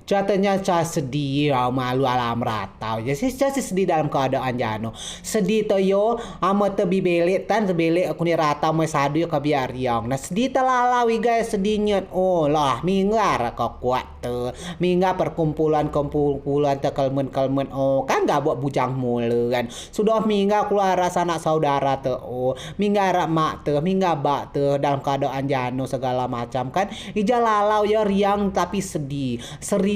Contohnya saya sedih, malu alam ratau. Jadi saya sedih dalam keadaan jano. Sedih to yo, amo tebi belik tan belik aku ni ratau mai sadu yo kabiar yang. Nah sedih telalawi guys sedihnya. Oh lah minggar kok kuat tu. Minggar perkumpulan tekelmen-kelmen. Oh kan gak buat bujang mulu kan. Sudah minggar keluar rasa anak saudara tu. Oh minggar mak tu, minggar bak tu dalam keadaan jano segala macam kan. Ija lalau yo riang tapi sedih.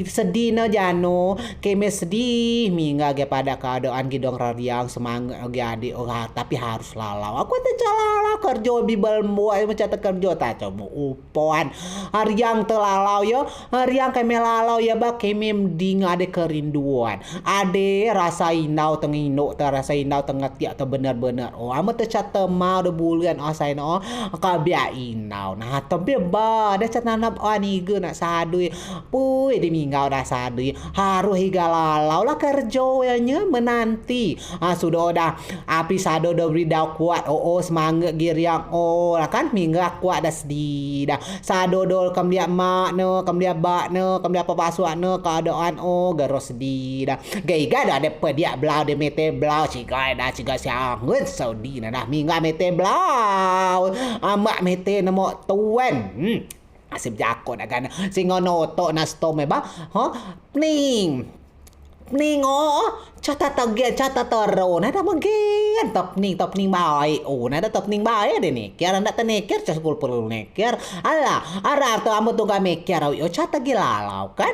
Sedih na jano keme sedih mingga ge pada keadaan gidong rariang semangat ge adik tapi harus lalau aku teh calala kerja bibel buat macam kerja tak coba upoan hariang telalau yo hariang keme lalau ya ba keme mending ade kerinduan ade rasa inau tengino rasa inau tengetia tu bener-bener amat teh cata mau de bulan asai no kabia inau nah tapi ba ada catanap anigeun nak sadui puy di mingau dah sadu harus higa lalau lah kerjanya menanti sudah dah api sado dah beri dah kuat semangat giriang lah kan mingga kuat dah sedih dah sado dol kam dia mak no kam dia bak no kam dia papasuak no keadaan garos sedih dah gaiga dah ada pedia blau de mete blau cigai dah cigai siangun saudi dah mingga mete blau amak mete namo tuan Asip jakot akan singono to na stome ba ning cata tero na da magen top ning bae na da top ning bae de ne kiara ndak teneker cas kul perlu neker ala ara to amu tu ga meker cata gilalau kan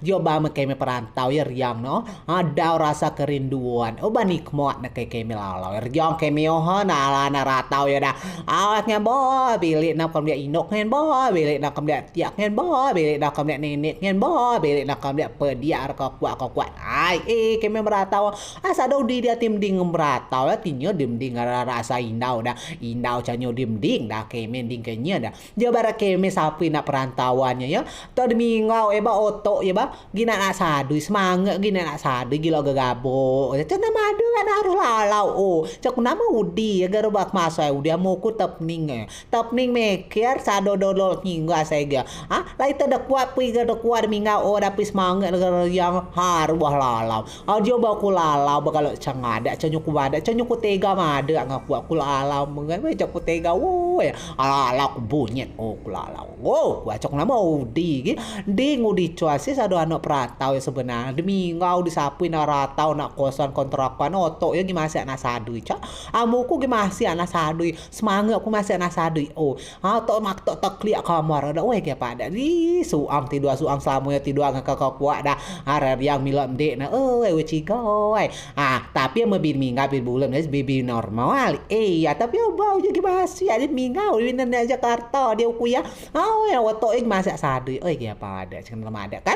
joba me perantau ya riang no ada rasa kerinduan banik moat na keme lalau riang keme na ala na ratau ya da awaknya bo bilik na kam dia inok ngen bo bilik na kam dia tiak ngen bo bilik na kam dia nenek ngen bo bilik na kam dia pedia ka kuat ai keme meratau asado di dia tim ding meratau ya tinyo dim ding rasa indau dah indau canyo dim ding dah keme ding kenya dah dia bara keme sapi nak perantauannya ya to demi ngau ba oto ya ba gina nak sadu semangat gina nak sadu gila gagabo cana madu kan harus lalau cak nama udi ya garo bak masa udi amuku tapning meker sado dodol hingga saya lai to dak kuat pi ga dak kuat mingau dah pi semangat yang har wah lalau ajo ba ku lalau bakal cangada canyo ku bada canyo ku tega mada ngaku aku lalau mengan we cak ku tega woy lalau ku bunyet ku lalau cak nama udi ngudi cuasi sado anak peratau ya sebenarnya demi ngau disapuin ratau nak kosan kontrakan oto ya gimana anak sadui cak amuku gimana anak sadui semangat aku masih anak sadui to mak to takliak kamar ada we ge pada di suang suang selamanya tidur ngak kuat dah arar yang milam dek na we cigoy tapi yang lebih mingga bil bulan baby normal ya tapi bau jadi masih ada mingga di Jakarta dia kuya ya waktu masih sadui ge pada cenah ada kan